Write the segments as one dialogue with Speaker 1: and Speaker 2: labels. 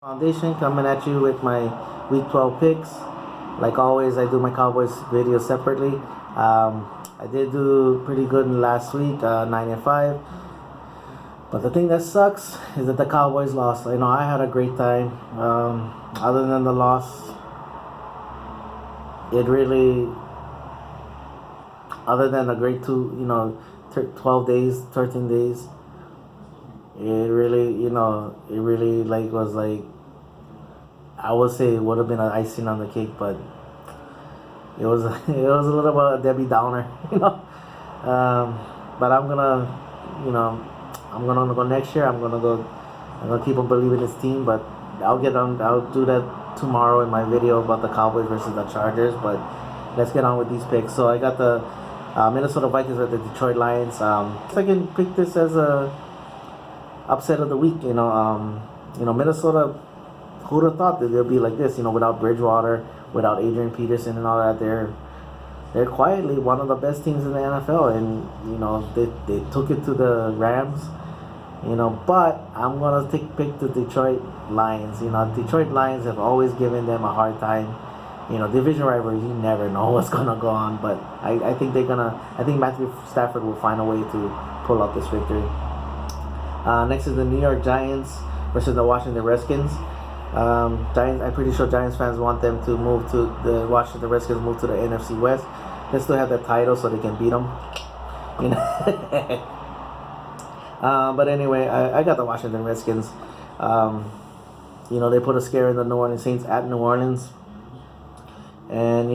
Speaker 1: Foundation coming at you with my Week 12 picks. Like always, I do my Cowboys video separately. I did do pretty good in last week, 9-5. But the thing that sucks is that the Cowboys lost. I know I had a great time. Other than the loss, it really, other than a great 12 days, 13 days, it really like was like, I would say it would have been an icing on the cake, but it was it was a little bit of a Debbie Downer, But I'm gonna go next year. I'm gonna keep on believing this team, but I'll do that tomorrow in my video about the Cowboys versus the Chargers. But let's get on with these picks. So I got the Minnesota Vikings with the Detroit Lions. I can pick this as a upset of the week. Minnesota. Who'd have thought that they'll be like this? Without Bridgewater, without Adrian Peterson, and all that, they're quietly one of the best teams in the NFL, and they took it to the Rams. But I'm gonna pick the Detroit Lions. Detroit Lions have always given them a hard time. Division rivalries, you never know what's gonna go on, but I think I think Matthew Stafford will find a way to pull out this victory. Next is the New York Giants versus the Washington Redskins. Giants. I'm pretty sure Giants fans want them to move to the Washington Redskins, move to the NFC West. They still have the title, so they can beat them. But anyway, I got the Washington Redskins. They put a scare in the New Orleans Saints at New Orleans, and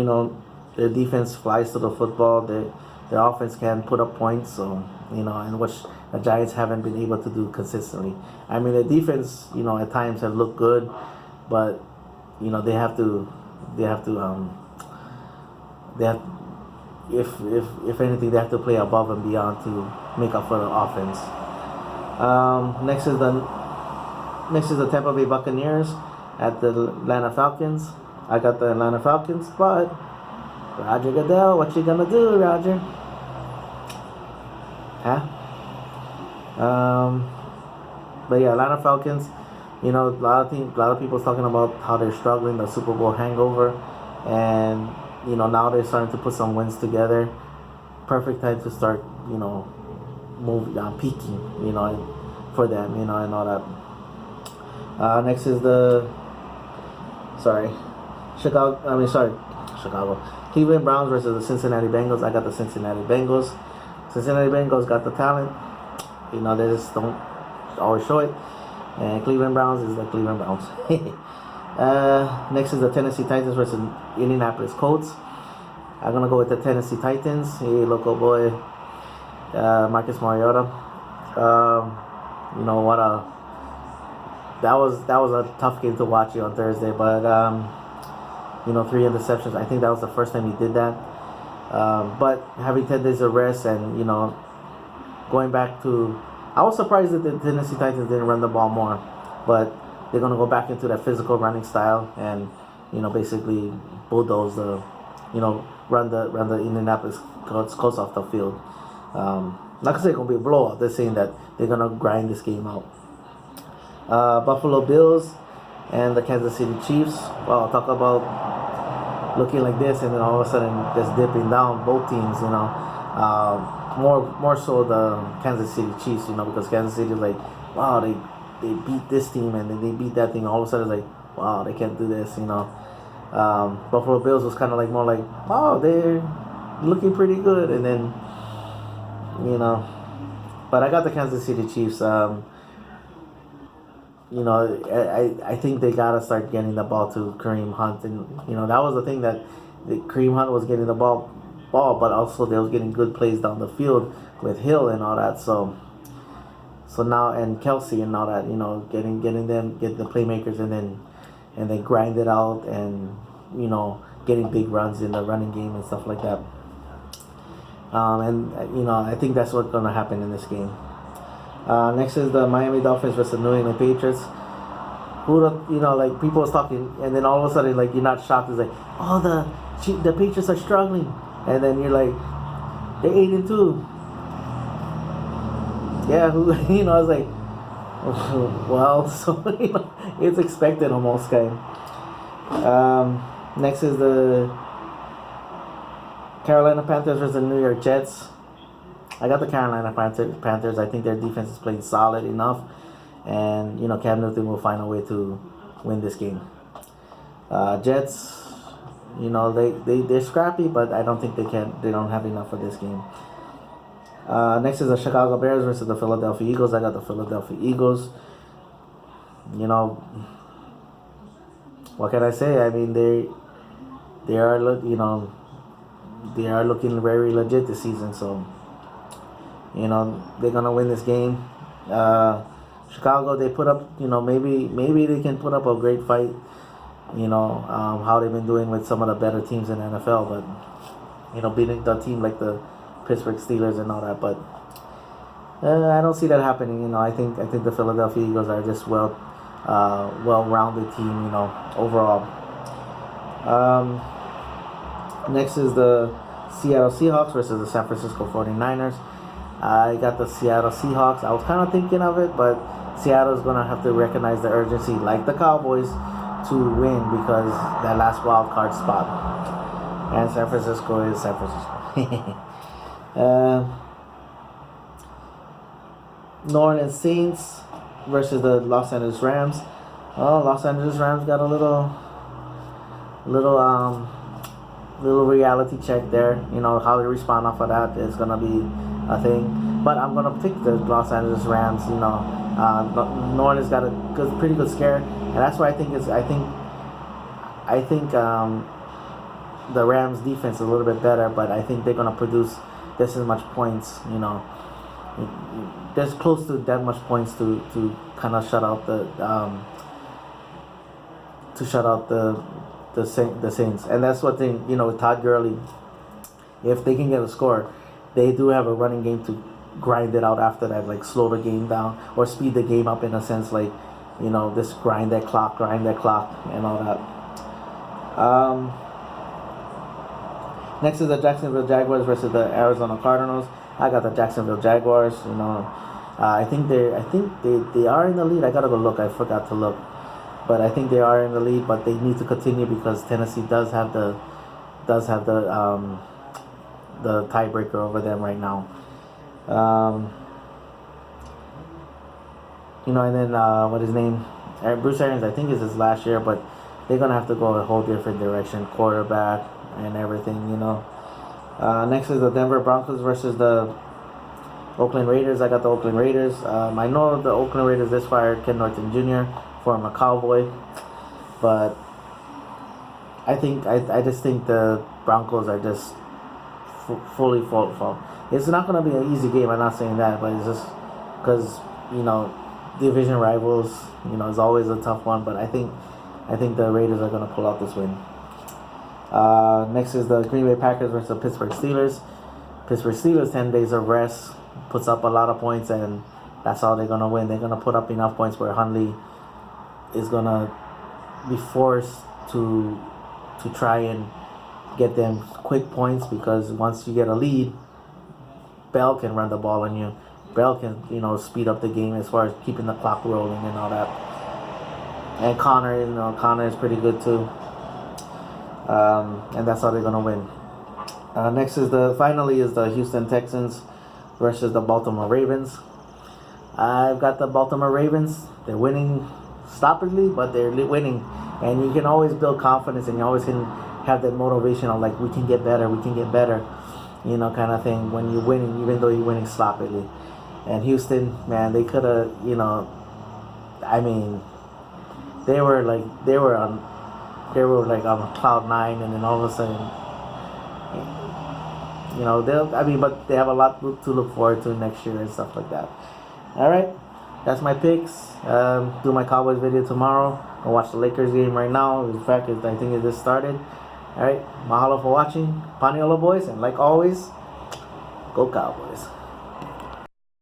Speaker 1: their defense flies to the football. Their offense can put up points, so and which the Giants haven't been able to do consistently. I mean, the defense, at times have looked good, but they have to if anything, they have to play above and beyond to make up for the offense. Next is the Tampa Bay Buccaneers at the Atlanta Falcons. I got the Atlanta Falcons, but Roger Goodell, what you gonna do, Roger? Huh? But yeah, Atlanta Falcons. A lot of people talking about how they're struggling, the Super Bowl hangover, and now they're starting to put some wins together. Perfect time to start, peaking, for them, and all that. Next is Chicago. Cleveland Browns versus the Cincinnati Bengals. I got the Cincinnati Bengals. Cincinnati Bengals got the talent. They just don't always show it. And Cleveland Browns is the Cleveland Browns. Next is the Tennessee Titans versus Indianapolis Colts. I'm going to go with the Tennessee Titans. Hey, local boy, Marcus Mariota. That was a tough game to watch on Thursday, but 3 interceptions. I think that was the first time he did that. But having 10 days of rest and going back to, I was surprised that the Tennessee Titans didn't run the ball more, but they're gonna go back into that physical running style and basically bulldoze the, run the Indianapolis Colts off the field. Not gonna say it's gonna be a blowout. They're saying that they're gonna grind this game out. Buffalo Bills and the Kansas City Chiefs. Well, talk about looking like this and then all of a sudden just dipping down. Both teams, more so the Kansas City Chiefs, because Kansas City is like, wow, they beat this team and then they beat that team. All of a sudden it's like, wow, they can't do this, Buffalo Bills was kind of like more like, wow, they're looking pretty good, and then but I got the Kansas City Chiefs. I think they gotta start getting the ball to Kareem Hunt, and that was the thing that Kareem Hunt was getting the ball, but also they was getting good plays down the field with Hill and all that. So now, and Kelsey and all that, getting the playmakers and then grind it out and getting big runs in the running game and stuff like that. I think that's what's gonna happen in this game. Next is the Miami Dolphins versus New England Patriots. Like people was talking, and then all of a sudden, like, you're not shocked. It's like, oh, the Patriots are struggling, and then you're like, they're 8-2. Yeah, it's like, Well, so it's expected almost, kind. Next is the Carolina Panthers versus the New York Jets. I got the Carolina Panthers. I think their defense is playing solid enough, and Cam Newton will find a way to win this game. Jets, they're scrappy, but I don't think they can. They don't have enough for this game. Next is the Chicago Bears versus the Philadelphia Eagles. I got the Philadelphia Eagles. What can I say? I mean, they are they are looking very legit this season. So they're gonna win this game. Chicago, they put up, maybe they can put up a great fight. How they've been doing with some of the better teams in the NFL, but beating the team like the Pittsburgh Steelers and all that. But I don't see that happening. I think the Philadelphia Eagles are just well-rounded team. Overall. Next is the Seattle Seahawks versus the San Francisco 49ers. I got the Seattle Seahawks. I was kind of thinking of it, but Seattle's going to have to recognize the urgency, like the Cowboys, to win because that last wild card spot. And San Francisco is San Francisco. New Orleans Saints versus the Los Angeles Rams. Oh, Los Angeles Rams got a little reality check there. How they respond off of that is gonna be a thing. But I'm gonna pick the Los Angeles Rams. New Orleans got a pretty good scare, and that's why I think the Rams defense is a little bit better, but I think they're gonna produce just as much points. There's close to that much points to kind of shut out the Saints, and that's what thing with Todd Gurley. If they can get a score, they do have a running game to grind it out after that, like slow the game down or speed the game up in a sense, like just grind that clock, and all that. Next is the Jacksonville Jaguars versus the Arizona Cardinals. I got the Jacksonville Jaguars. I think they are in the lead. I gotta go look. I forgot to look, but I think they are in the lead. But they need to continue because Tennessee does have the tiebreaker over them right now. And then what his name? Bruce Arians. I think is his last year, but they're gonna have to go a whole different direction, quarterback and everything. Next is the Denver Broncos versus the Oakland Raiders. I got the Oakland Raiders. I know the Oakland Raiders just fired Ken Norton Jr. former Cowboy, but I just think the Broncos are just fully fault. It's not going to be an easy game. I'm not saying that, but it's just because division rivals. Is always a tough one. But I think the Raiders are going to pull out this win. Next is the Green Bay Packers versus the Pittsburgh Steelers. Pittsburgh Steelers 10 days of rest puts up a lot of points, and that's how they're going to win. They're going to put up enough points where Hundley is going to be forced to try and get them quick points, because once you get a lead, Bell can run the ball on you. Bell can speed up the game as far as keeping the clock rolling and all that. And Connor is pretty good too. And that's how they're gonna win. Next is finally the Houston Texans versus the Baltimore Ravens. I've got the Baltimore Ravens. They're winning stupidly, but they're winning, and you can always build confidence, and you always can have that motivation of like, we can get better, kind of thing when you're winning, even though you're winning sloppily. And Houston, man, they could have, I mean, they were like on cloud nine, and then all of a sudden, but they have a lot to look forward to next year and stuff like that. All right, that's my picks. Do my Cowboys video tomorrow. I'll watch the Lakers game right now. In fact, I think it just started. All right, mahalo for watching, Paniolo boys, and like always, go Cowboys.